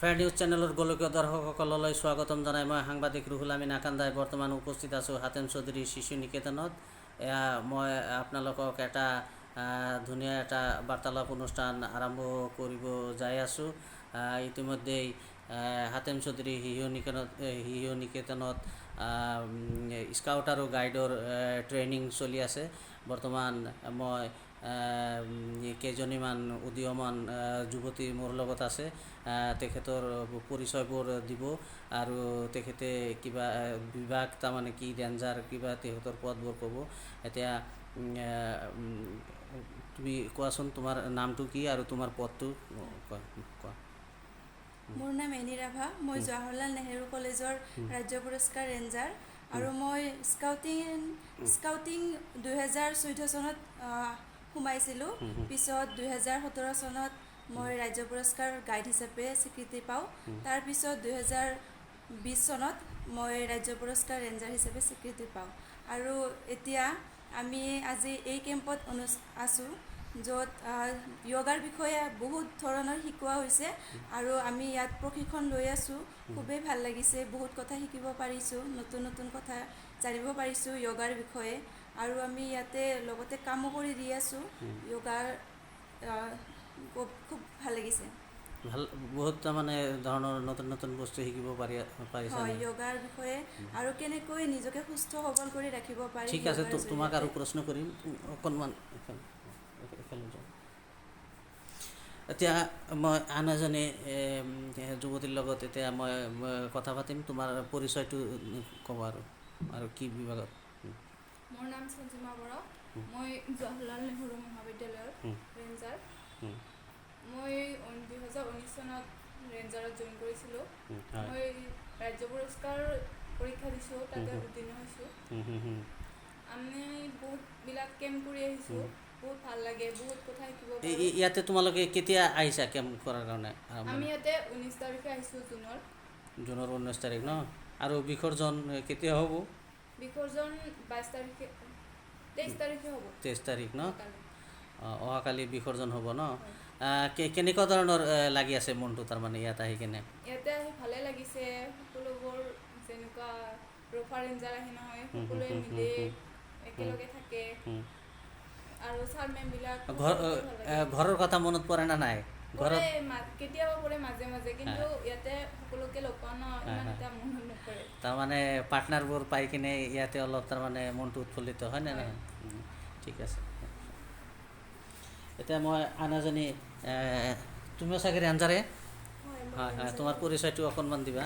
Fair news চেনেলৰ গোলকীয় দৰ্শকসকললৈ স্বাগতম জনাই মই সাংবাদিক ৰুহুল আমিন আকান্দাই বৰ্তমান উপস্থিত আছোঁ হাতেম চৌধুৰী শিশু নিকেতনত। মই আপোনালোকক এটা ধুনীয়া এটা বাৰ্তালাপ অনুষ্ঠান আৰম্ভ কৰিব যাই আছোঁ। ইতিমধ্যেই হাতেম চৌধুৰী শিশু নিকেতনত স্কাউট আৰু গাইডৰ ট্ৰেইনিং চলি আছে। বৰ্তমান মই কেইজনীমান উদীয়মান যুৱতী মোৰ লগত আছে। তেখেতৰ পৰিচয়বোৰ দিব আৰু তেখেতে কিবা বিভাগ তাৰমানে কি ৰেঞ্জাৰ কিবা তেখেতৰ পদবোৰ ক'ব। এতিয়া তুমি কোৱাচোন তোমাৰ নামটো কি আৰু তোমাৰ পদটো কোৱা। মোৰ নাম এনি ৰাভা। মই জৱাহৰলাল নেহেৰু কলেজৰ ৰাজ্য পুৰস্কাৰ ৰেঞ্জাৰ আৰু মই স্কাউটিং 2014 চনত সোমাইছিলোঁ। পিছত 2017 চনত মই ৰাজ্য পুৰস্কাৰ গাইড হিচাপে স্বীকৃতি পাওঁ। তাৰপিছত 2020 চনত মই ৰাজ্য পুৰস্কাৰ ৰেঞ্জাৰ হিচাপে স্বীকৃতি পাওঁ। আৰু এতিয়া আমি আজি এই কেম্পত আছোঁ য'ত য়োগাৰ বিষয়ে বহুত ধৰণৰ শিকোৱা হৈছে আৰু আমি ইয়াত প্ৰশিক্ষণ লৈ আছোঁ। খুবেই ভাল লাগিছে, বহুত কথা শিকিব পাৰিছোঁ, নতুন নতুন কথা জানিব পাৰিছোঁ য়োগাৰ বিষয়ে। আৰু আমি ইয়াতে লগতে কামো কৰি দি আছোঁ য়োগাৰ। খুব ভাল লাগিছে। বহুত তাৰমানে ধৰণৰ নতুন নতুন বস্তু শিকিব পাৰিছা। হয়, য়োগাৰ বিষয়ে আৰু কেনেকৈ নিজকে সুস্থ সবল কৰি ৰাখিব পাৰি। ঠিক আছে, তোমাক আৰু প্ৰশ্ন কৰিম অকণমান। এতিয়া মই আন এজনী যুৱতীৰ লগত এতিয়া মই কথা পাতিম। তোমাৰ পৰিচয়টো ক'ব আৰু কি বিভাগত? মোৰ নাম সঞ্জিমা বৰা। মই জৱাহৰলাল নেহেৰু মহাবিদ্যালয়ৰ ৰেঞ্জাৰ। মই 2019 চনত ৰেঞ্জাৰত জইন কৰিছিলোঁ। মই ৰাজ্য পুৰস্কাৰ পৰীক্ষা দিছোঁ, তাতে উত্তীৰ্ণ হৈছোঁ। আমি বহুতবিলাক কেম্প কৰি আহিছোঁ, বহুত ভাল লাগে, বহুত কথা শিকিব পাৰোঁ। ইয়াতে তোমালোকে কেতিয়া আহিছা কেম্প কৰাৰ কাৰণে? আমি ইয়াতে 19 তাৰিখে আহিছোঁ, জুনৰ 19 তাৰিখ ন? আৰু বিসৰ্জন কেতিয়া হ'ব? বিসৰ্জন 23 তাৰিখে হ'ব। 23 তাৰিখ ন? অহাকালি বিসৰ্জন হ'ব ন? কেনেকুৱা ধৰণৰ লাগি আছে মনটো তাৰমানে ইয়াত আহি কিনে? ইয়াতে আহি ভালে লাগিছে। সকলোবোৰ যেনেকুৱা ৰফা ৰেঞ্জাৰ আহি নহয়, সকলোৱে মিলি একেলগে থাকে আৰু ছাৰ মেমবিলাক ঘৰৰ কথা মনত পৰে না নাই? ঘৰত কেতিয়াবা পৰে মাজে মাজে, কিন্তু ইয়াতে সকলোকে লগ পাওঁ ন, ইমান এটা মনত নপৰে। তাৰমানে পাৰ্টনাৰবোৰ পাই কিনে ইয়াতে অলপ তাৰমানে মনটো উৎফুল্লিত হয় নে নহয়? ঠিক আছে। এতিয়া মই আন এজনী, তুমিও চাগে ৰেঞ্জাৰে? হয় হয়, তোমাৰ পৰিচয়টো অকণমান দিবা।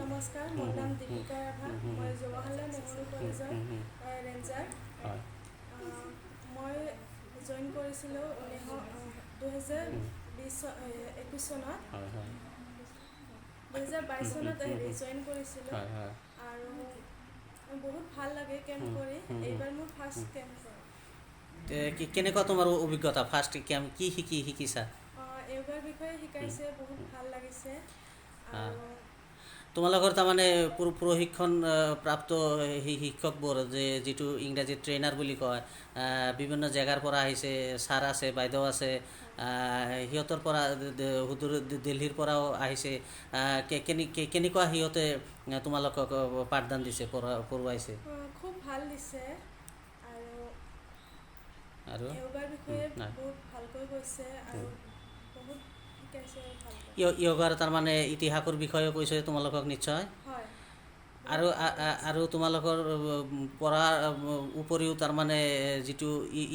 নমস্কাৰ, মোৰ নাম দীপিকা ৰাভা। মই জৱাহৰলাল নেহেৰু কলেজৰ ৰেঞ্জাৰ। মই জইন কৰিছিলোঁ 2021 চনত। 2022 চনত জইন কৰিছিলোঁ আৰু বহুত ভাল লাগে কেম্প কৰি। এইবাৰ মোৰ ফাৰ্ষ্ট কেম্প হয়। কেনেকুৱা তোমাৰ অভিজ্ঞতা? ফাৰ্ষ্ট কেম্প কি শিকিছা? য়োগাৰ বিষয়ে শিকাইছে, বহুত ভাল লাগিছে। আৰু তোমালোকৰ তাৰমানে প্ৰশিক্ষণ প্ৰাপ্ত শিক্ষকবোৰ যিটো ইংৰাজীত ট্ৰেইনাৰ বুলি কয়, বিভিন্ন জেগাৰ পৰা আহিছে, ছাৰ আছে, বাইদেউ আছে, সিহঁতৰ পৰা দিল্লীৰ পৰাও আহিছে। কেনেকুৱা সিহঁতে তোমালোকক পাঠদান দিছে, পঢ়ুৱাইছে? খুব ভাল দিছে আৰু য়োগাৰ বিষয়ে বহুত ভালকৈ কৈছে আৰু বহুত শিকাইছে ভালকৈ। য়োগাৰ তাৰমানে ইতিহাসৰ বিষয়েও কৈছে তোমালোকক নিশ্চয়? হয়। আৰু তোমালোকৰ পঢ়াৰ উপৰিও তাৰমানে যিটো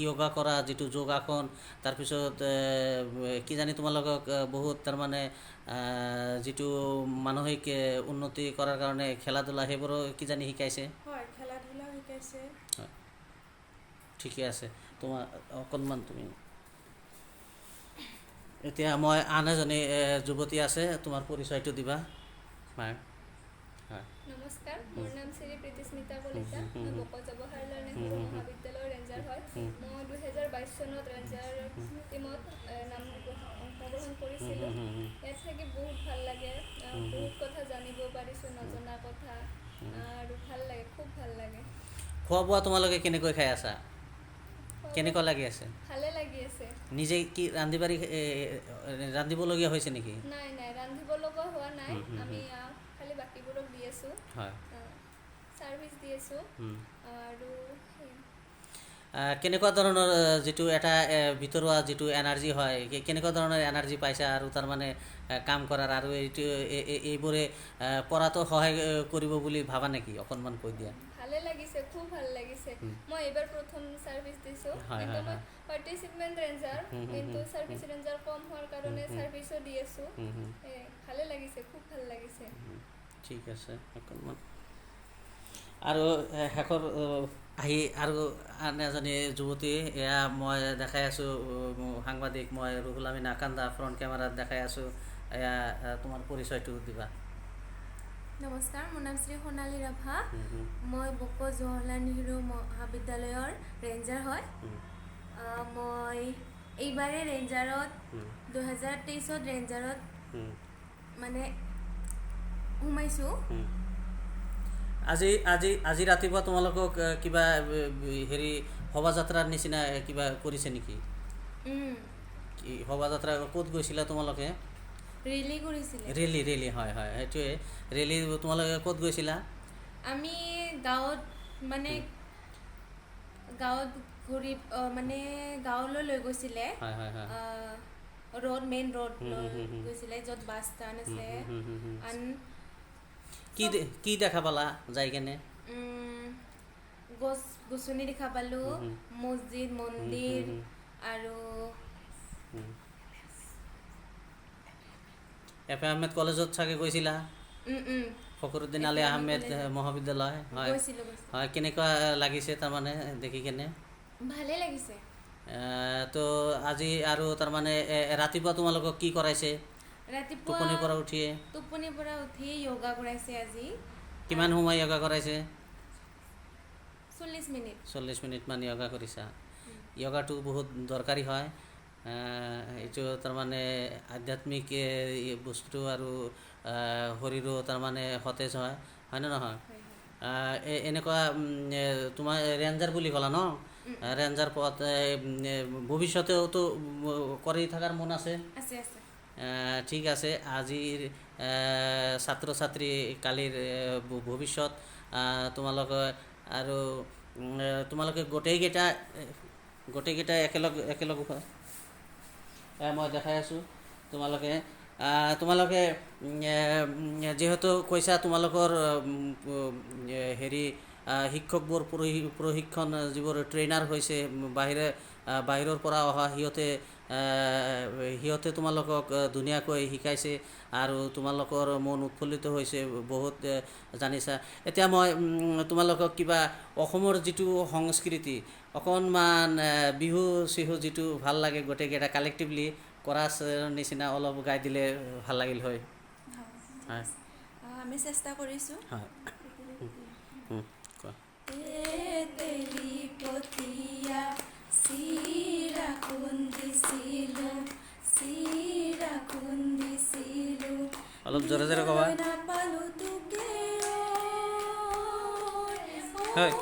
য়োগা কৰা যিটো যোগাসন, তাৰপিছত কিজানি তোমালোকক বহুত তাৰমানে যিটো মানসিক উন্নতি কৰাৰ কাৰণে খেলা ধূলা সেইবোৰো কিজানি শিকাইছে? হয়, খেলা ধূলাও শিকাইছে। হয়, ঠিকে আছে। তোমাৰ অকণমান তুমি এতিয়া মই আন এজনী যুৱতী আছে, তোমাৰ পৰিচয়টো দিবা। হয়। নমস্কাৰ, মোৰ নাম শ্ৰী প্ৰীতিস্মিতা কলিতা। মই বকত জৱাহৰলাল নেহেৰু মহাবিদ্যালয়ৰ ৰেঞ্জাৰ হয়। মই 2022 চনত ৰেঞ্জাৰ টীমত অংশগ্ৰহণ কৰিছিলোঁ। ইয়াত থাকি বহুত ভাল লাগে, বহুত কথা জানিব পাৰিছোঁ, নজনা কথা, আৰু ভাল লাগে, খুব ভাল লাগে। খোৱা বোৱা তোমালোকে কেনেকৈ খাই আছা? কেনেকুৱা লাগি আছে? ভালে লাগি আছে। নিজে কি ৰান্ধি বাঢ়ি ৰান্ধিবলগীয়া হৈছে নেকি? নাই নাই, ৰান্ধিব লগা হোৱা নাই। আমি খালি বাকীবোৰক দি আছোঁ, হয়। ছাৰ্ভিচ দি আছোঁ। আৰু কেনেকুৱা ধৰণৰ যিটো এটা ভিতৰুৱা যিটো এনাৰ্জি হয়, কেনেকুৱা ধৰণৰ এনাৰ্জি পাইছা আৰু তাৰমানে কাম কৰাৰ, আৰু এইটো এইবোৰে পঢ়াটো সহায় কৰিব বুলি ভাবা নেকি? অকণমান কৈ দিয়া। ভালে লাগিছে, খুব ভাল লাগিছে। মই এইবাৰ প্ৰথম ছাৰ্ভিচ দিছোঁ, কিন্তু মই পাৰ্টিচিপেণ্ট ৰেঞ্জাৰ, কিন্তু ছাৰ্ভিচ ৰেঞ্জাৰ কম হোৱাৰ কাৰণে ছাৰ্ভিচো দি আছোঁ। ভালে লাগিছে, খুব ভাল লাগিছে। ঠিক আছে। অকণমান আৰু শেষৰ আহি আৰু আন এজনী যুৱতী, এয়া মই দেখাই আছোঁ সাংবাদিক, মই ৰুহুল আমিন আকান্দা ফ্ৰণ্ট কেমেৰাত দেখাই আছোঁ। এয়া তোমাৰ পৰিচয়টো দিবা। নমস্কাৰ, মোৰ নাম শ্ৰী সোণালী ৰাভা। মই বকো জৱাহৰলাল নেহৰু মহাবিদ্যালয়ৰ ৰেঞ্জাৰ হয়। মই এইবাৰে ৰেঞ্জাৰত 2023 ৰেঞ্জাৰত মানে সোমাইছোঁ। আজি আজি আজি ৰাতিপুৱা তোমালোকক কিবা হেৰি শোভাযাত্ৰাৰ নিচিনা কিবা কৰিছে নেকি? কি শোভাযাত্ৰা ক'ত গৈছিলা তোমালোকে? ৰেলী কৰিছিলে। ৰেলী, হয় হয়, সেইটোৱে ৰেলী। তোমালোকে ক'ত গৈছিলা? আমি গাঁৱত মানে গাঁৱত ঘূৰি মানে গাঁৱলৈ লৈ গৈছিলে। হয় হয় হয়। মেইন ৰোড গৈছিলে, য'ত বাছ ষ্টেণ্ড আছে। কি দেখা পালা যাই কেনে? গছ গছনি দেখা পালোঁ, মছজিদ, মন্দিৰ আৰু এফ.এ. আহমেদ কলেজত চাগে গৈছিলা? ফখৰুদ্দিন আলী আহমেদ মহাবিদ্যালয়, হয় হয়। কেনেকুৱা লাগিছে তাৰমানে দেখি কেনে? ভালে লাগিছে। তো আজি আৰু তাৰমানে ৰাতিপুৱা তোমালোকক কি কৰাইছে? ৰাতিপুৱা টোপনিৰ পৰা উঠি য়োগা কৰাইছে আজি। কিমান সময় য়োগা কৰাইছে? 40 মিনিট। 40 মিনিটমান য়োগা কৰিছা। য়োগাটো বহুত দৰকাৰী হয়। এইটো তাৰমানে আধ্যাত্মিক বস্তু আৰু শৰীৰো তাৰমানে সতেজ হয়, হয়নে নহয়? এনেকুৱা তোমাৰ ৰেঞ্জাৰ বুলি ক'লা ন? ৰেঞ্জাৰ পথ ভৱিষ্যতেওতো কৰি থকাৰ মন আছে? আছে আছে। ঠিক আছে। আজিৰ ছাত্ৰ ছাত্ৰী কালিৰ ভৱিষ্যত। তোমালোকে আৰু তোমালোকে গোটেইকেইটা একেলগ মই দেখাই আছোঁ। তোমালোকে যিহেতু কৈছা তোমালোকৰ হেৰি শিক্ষকবোৰ প্ৰশিক্ষণ যিবোৰ ট্ৰেইনাৰ হৈছে বাহিৰৰ পৰা অহা, সিহঁতে তোমালোকক ধুনীয়াকৈ শিকাইছে আৰু তোমালোকৰ মন উৎফুল্লিত হৈছে, বহুত জানিছা। এতিয়া মই তোমালোকক কিবা অসমৰ যিটো সংস্কৃতি, অকণমান বিহু চিহু যিটো ভাল লাগে গোটেইকেইটা কালেক্টিভলি কৰা নিচিনা অলপ গাই দিলে ভাল লাগিল হয়। আমি চেষ্টা কৰিছোঁ। হয়, কোৱা। অলপ জোৰে জোৰে ক'বা। হয়।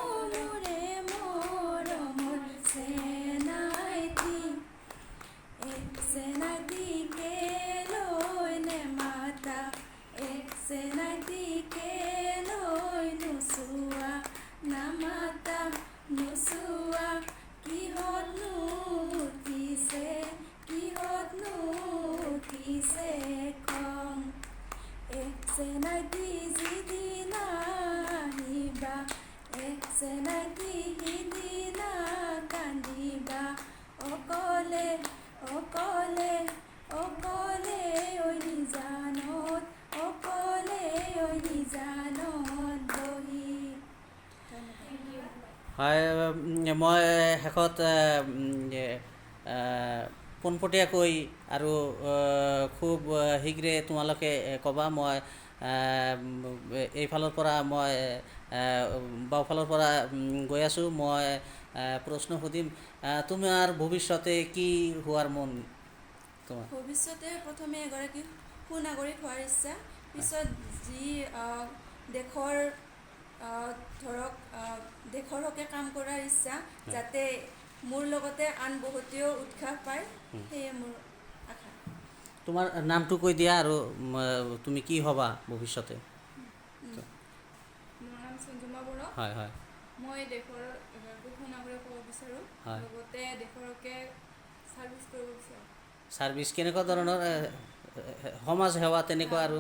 হয়, মই শেষত পোনপটীয়াকৈ আৰু খুব শীঘ্ৰে তোমালোকে ক'বা। মই এইফালৰ পৰা মই বাওঁফালৰ পৰা গৈ আছোঁ। মই প্ৰশ্ন সুধিম। তোমাৰ ভৱিষ্যতে কি হোৱাৰ মন তোমাৰ? ভৱিষ্যতে প্ৰথমে এগৰাকী সুনাগৰিক হোৱাৰ ইচ্ছা, পিছত যি দেশৰ হকে কাম কৰাৰ ইচ্ছা, যাতে মোৰ লগতে আন বহুতেও উৎসাহ পায়, সেয়ে মোৰ আশা। তোমাৰ নামটো কৈ দিয়া আৰু তুমি কি হ'বা ভৱিষ্যতে? মোৰ নাম সঞ্জুমা বৰা। হয় হয় মই দেশৰ সুনাগৰিক হ'ব বিচাৰোঁ, হয়। লগতে দেশৰ হকে ছাৰ্ভিচ কৰিব বিচাৰোঁ। ছাৰ্ভিচ কেনেকুৱা ধৰণৰ সমাজ সেৱা তেনেকুৱা আৰু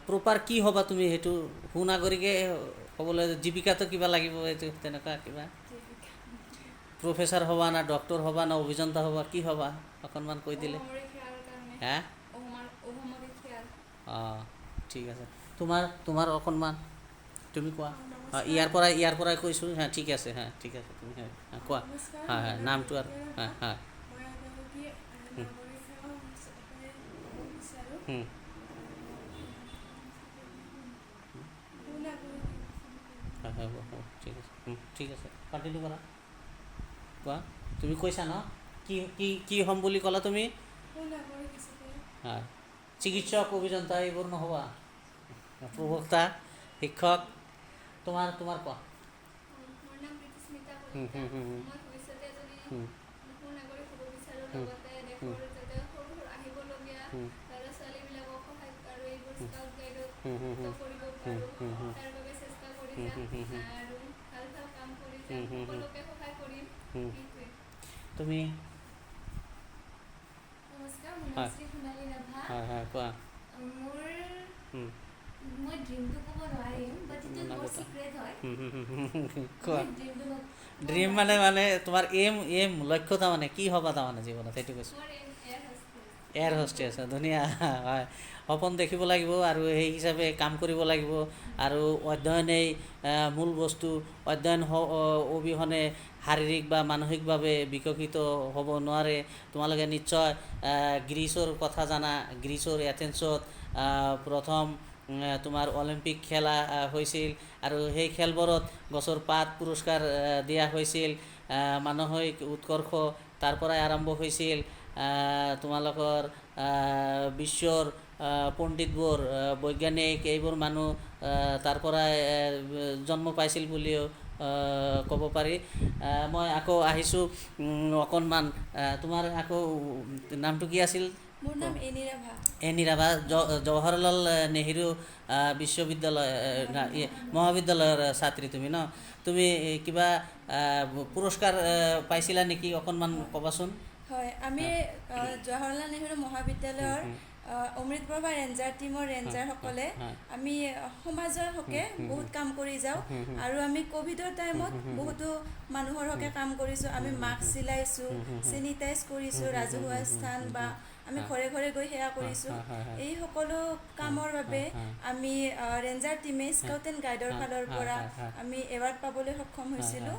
প্ৰপাৰ কি হ'বা তুমি? সেইটো সুনাগৰিকে হ'বলৈ জীৱিকাটো কিবা লাগিব, এইটো তেনেকুৱা কিবা প্ৰফেচাৰ হ'বা না ডক্টৰ হ'বা না অভিযন্তা হ'বা, কি হ'বা অকণমান কৈ দিলে? অসমৰে সেৱাৰ কাৰণে হা অসমৰে সেৱাৰ। অঁ ঠিক আছে। তোমাৰ অকণমান তুমি কোৱা। নমস্কাৰ। ইয়াৰ পৰাই কৈছোঁ। হা ঠিক আছে, ঠিক আছে তুমি কোৱা। নমস্কাৰ, হয় মোৰ হয় নাম নামটো আৰু বিদ্যা হয় ৰাভা। হয় মই এগৰাকী নাগৰিক সেৱা হিচাপে হ'ব বিচাৰোঁ। হুম। সুনাগৰিক হয় হয় হ'ব ঠিক আছে, ঠিক আছে কণ্টিনিউ কৰা। কোৱা, তুমি কৈছা ন কি কি কি হ'ম বুলি ক'লা তুমি? সুনাগৰিক হিচাপে হয়, চিকিৎসক অভিযন্তা এইবোৰ নহ'বা? প্ৰবক্তা, শিক্ষক, তোমাৰ কোৱা। মোৰ নাম প্ৰীতিস্মিতা কলিতা। মই ভৱিষ্যতে যদি সুনাগৰিক হ'ব বিচাৰোঁ, লগতে দেশৰ যাতে সৰু আহিবলগীয়া ল'ৰা ছোৱালীবিলাকক সহায় আৰু এইবোৰ স্কাউট গাইডত কৰিব পাৰোঁ, তাৰ বাবে চেষ্টা কৰি যাম আৰু ভাল ভাল কাম কৰি যাম, সকলোকে সহায় কৰিম, সেইটোৱে। তুমি নমস্কাৰ, মোৰ নাম হয় শ্ৰী সোণালী ৰাভা। হয় হয় কোৱা। মই ড্ৰিমটো ক'ব নোৱাৰিম, বাট এইটো মোৰ চিক্ৰেট হয়। কোৱা। মই ড্ৰিমটো ড্ৰিম মানে তোমাৰ এম লক্ষ্য তাৰমানে কি হ'বা তাৰমানে জীৱনত, সেইটো কৈছোঁ। মোৰ এয়াৰ হোষ্টেজ। এয়াৰ হোষ্টেছ, ধুনীয়া। হয়, সপোন দেখিব লাগিব আৰু সেই হিচাপে কাম কৰিব লাগিব। আৰু অধ্যয়নেই মূল বস্তু। অধ্যয়ন অবিহনে শাৰীৰিক বা মানসিকভাৱে বিকশিত হ'ব নোৱাৰে। তোমালোকে নিশ্চয় গ্ৰীচৰ কথা জানা। গ্ৰীচৰ এথেন্সত প্ৰথম তোমাৰ অলিম্পিক খেলা হৈছিল আৰু সেই খেলবোৰত গছৰ পাত পুৰস্কাৰ দিয়া হৈছিল। মানসিক উৎকৰ্ষ তাৰ পৰাই আৰম্ভ হৈছিল। তোমালোকৰ বিশ্বৰ পণ্ডিতবোৰ, বৈজ্ঞানিক এইবোৰ মানুহ তাৰ পৰাই জন্ম পাইছিল বুলিও ক'ব পাৰি। মই আকৌ আহিছোঁ অকণমান, তোমাৰ আকৌ নামটো কি আছিল? মোৰ নাম এনি ৰাভা। এনি ৰাভা, জৱাহৰলাল নেহেৰু বিশ্ববিদ্যালয় মহাবিদ্যালয়ৰ ছাত্ৰী তুমি ন? তুমি কিবা পুৰস্কাৰ পাইছিলা নেকি, অকণমান ক'বাচোন। হয়, আমি জৱাহৰলাল নেহেৰু মহাবিদ্যালয়ৰ অমৃত প্ৰভা ৰেঞ্জাৰ টীমৰ ৰেঞ্জাৰসকলে আমি সমাজৰ হকে বহুত কাম কৰি যাওঁ। আৰু আমি ক'ভিডৰ টাইমত বহুতো মানুহৰ হকে কাম কৰিছোঁ। আমি মাস্ক চিলাইছোঁ, চেনিটাইজ কৰিছোঁ, ৰাজহুৱা স্থান বা আমি ঘৰে ঘৰে গৈ সেৱা কৰিছোঁ। এই সকলো কামৰ বাবে আমি ৰেঞ্জাৰ টীমে স্কাউট এণ্ড গাইডৰ ফালৰ পৰা আমি এৱাৰ্ড পাবলৈ সক্ষম হৈছিলোঁ।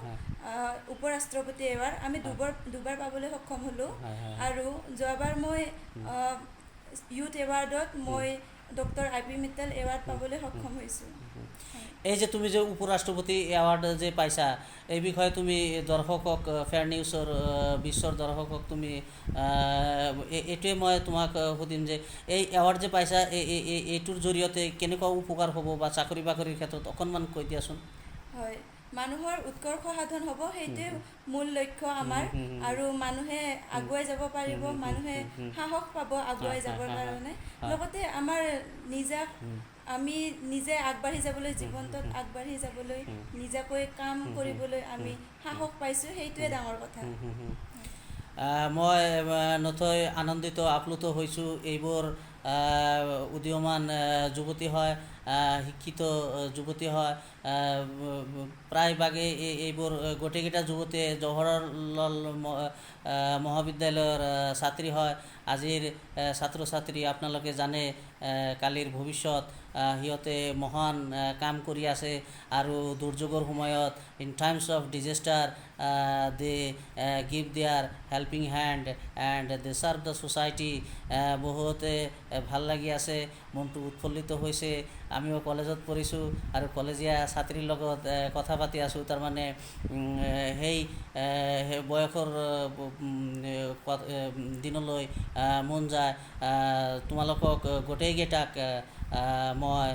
উপ-ৰাষ্ট্ৰপতি এৱাৰ্ড আমি দুবাৰ পাবলৈ সক্ষম হ'লোঁ। আৰু যোৱাবাৰ মই ইউথ এৱাৰ্ডত মই ডক্টৰ আই.পি. মিট্টল এৱাৰ্ড পাবলৈ সক্ষম হৈছোঁ। এই যে তুমি যে উপ-ৰাষ্ট্ৰপতি এৱাৰ্ড যে পাইছা, এই বিষয়ে তুমি দৰ্শকক, ফেয়াৰ নিউজৰ বিশ্বৰ দৰ্শকক তুমি এইটোৱে মই তোমাক সুধিম যে এই এৱাৰ্ড যে পাইছা, এইটোৰ জৰিয়তে কেনেকুৱা উপকাৰ হ'ব বা চাকৰি বাকৰিৰ ক্ষেত্ৰত অকণমান কৈ দিয়াচোন। হয়, মানুহৰ উৎকৰ্ষ সাধন হ'ব, সেইটোৱে মূল লক্ষ্য আমাৰ। আৰু মানুহে আগুৱাই যাব পাৰিব, মানুহে সাহস পাব আগুৱাই যাবৰ কাৰণে। লগতে আমাৰ আমি নিজে আগবাঢ়ি যাবলৈ, জীৱনটোত আগবাঢ়ি যাবলৈ, নিজাকৈ কাম কৰিবলৈ আমি সাহস পাইছোঁ, সেইটোৱে ডাঙৰ কথা। মই নথৈ আনন্দিত, আপ্লুত হৈছোঁ। এইবোৰ উদীয়মান যুৱতী হয়, শিক্ষিত যুৱতী হয়। প্ৰায়ভাগেই এইবোৰ গোটেইকেইটা যুৱতীয়ে জৱাহৰলাল মহাবিদ্যালয়ৰ ছাত্ৰী হয়। আজিৰ ছাত্ৰ ছাত্ৰী আপোনালোকে জানে, কালিৰ ভৱিষ্যত। সিহঁতে মহান কাম কৰি আছে আৰু দুৰ্যোগৰ সময়ত in times of disaster they give their helping hand and they serve the society. বহুতে ভাল লাগি আছে, মনটো উৎফুল্লিত হৈছে। আমিও কলেজত পঢ়িছোঁ আৰু কলেজীয়া ছাত্ৰীৰ লগত কথা পাতি আছোঁ। তাৰমানে সেই বয়সৰ দিনলৈ মন যায়। তোমালোকক গোটেইকেইটাক মই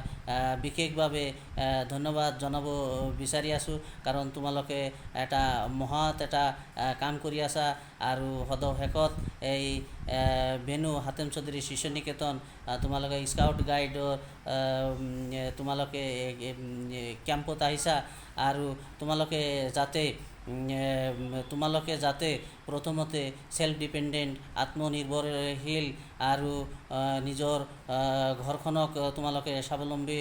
বিশেষভাৱে ধন্যবাদ জনাব বিচাৰি আছোঁ, কাৰণ তোমালোকে এটা মহৎ এটা কাম কৰি আছা। আৰু সদশেষত এই বেনু হাতেম চৌধুৰী শিশু নিকেতন তোমালোকে স্কাউট গাইডৰ তোমালোকে কেম্পত আহিছা, আৰু তোমালোকে যাতে প্ৰথমতে সেল্ফ ডিপেণ্ডেণ্ট আত্মনিৰ্ভৰশীল আৰু নিজৰ ঘৰখনক তোমালোকে স্বাৱলম্বী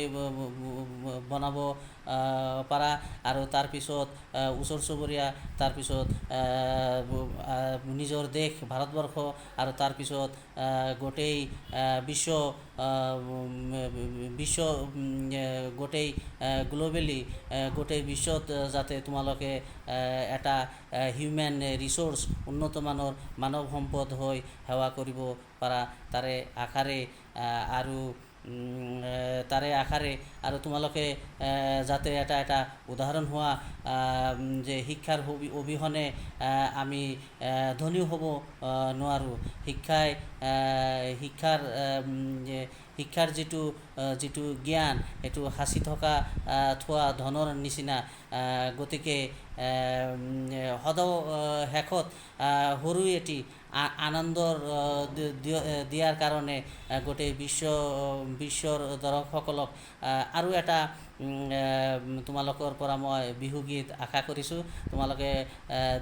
বনাব পাৰা, আৰু তাৰপিছত ওচৰ চুবুৰীয়া, তাৰপিছত নিজৰ দেশ ভাৰতবৰ্ষ, আৰু তাৰপিছত গোটেই বিশ্ব গোটেই গ্ল'বেলি গোটেই বিশ্বত যাতে তোমালোকে এটা হিউমেন ৰিচোৰ্চ উন্নতমানৰ মানৱ সম্পদ হৈ সেৱা কৰিব পাৰা, তাৰে আশাৰে আৰু তোমালোকে যাতে এটা উদাহৰণ হোৱা যে শিক্ষাৰ অবিহনে আমি ধনী হ'ব নোৱাৰোঁ। শিক্ষাৰ যিটো জ্ঞান, সেইটো সাঁচি থোৱা ধনৰ নিচিনা। গতিকে শেষত সৰু এটি আনন্দৰ দিয়াৰ কাৰণে গোটেই বিশ্বৰ দৰ্শকসকলক আৰু এটা তোমালোকৰ পৰা মই বিহুগীত আশা কৰিছোঁ। তোমালোকে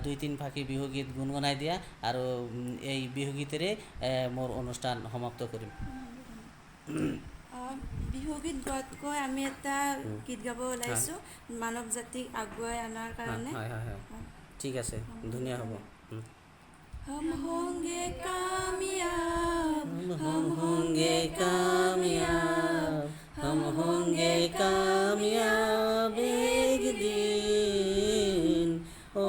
2-3 ফাঁকি বিহুগীত গুণগুণাই দিয়া, আৰু এই বিহুগীতেৰে মোৰ অনুষ্ঠান সমাপ্ত কৰিম। বিহুগীত গোৱাতকৈ আমি এটা গীত গাব ওলাইছোঁ মানৱ জাতিক আগুৱাই অনাৰ কাৰণে। ঠিক আছে, ধুনীয়া হ'ব। हम होंगे कामयाब, हम होंगे कामयाब, हम होंगे कामयाब एक दिन। ओ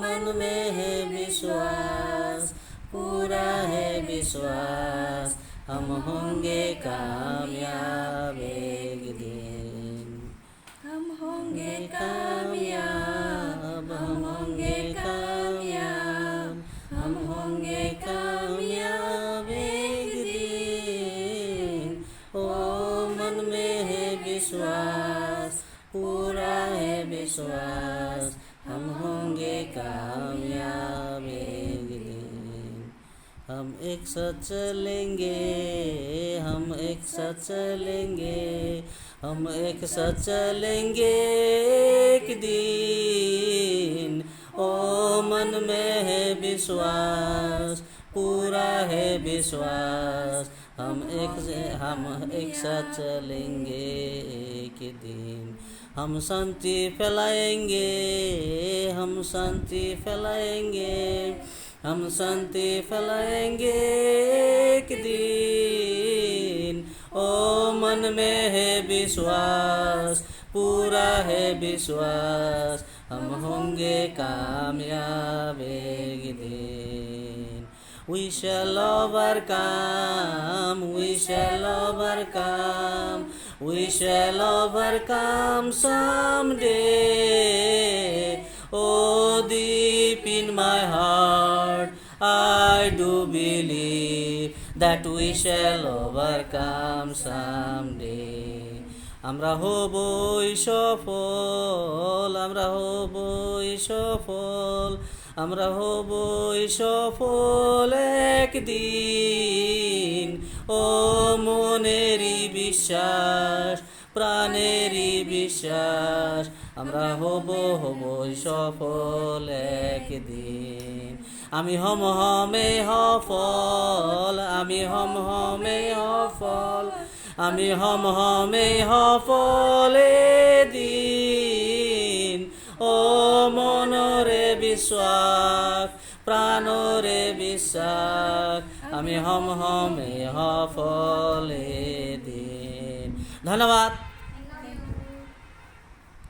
मन में है विश्वास, पूरा है विश्वास, हम होंगे कामयाब एक दिन। हम होंगे कामयाब, हम होंगे कामयाब, हम होंगे कामयाब एक दिन। ओ मन में है विश्वास, पूरा है विश्वास, हम होंगे कामयाब एक दिन। हम एक साथ चलेंगे, हम एक साथ चलेंगे, हम एक साथ चलेंगे एक दिन। ओ मन में है विश्वास, पूरा है विश्वास, हम एक साथ चलेंगे एक दिन। हम शांति फैलाएंगे, हम शांति फैलाएंगे, हम शांति फैलाएंगे एक दिन। ओ मन में है विश्वास, पूरा है विश्वास, हम होंगे कामयाब एक दिन। We shall overcome, we shall overcome, we shall overcome someday. Oh, deep in my heart, I do believe that we shall overcome someday. আমরা হবই সফল, আমরা হবই সফল, আমরা হবই সফল একদিন। ও মনেরই বিশ্বাস, প্রাণেরই বিশ্বাস, আমরা হবই সফল একদিন। আমি হমে সফল, আমি হমে সফল, আমি হমে সফল এদিন। ও মনরে বিশ্বাস, প্রাণরে বিশ্বাস, আমি হমে সফল এদিন। ধন্যবাদ।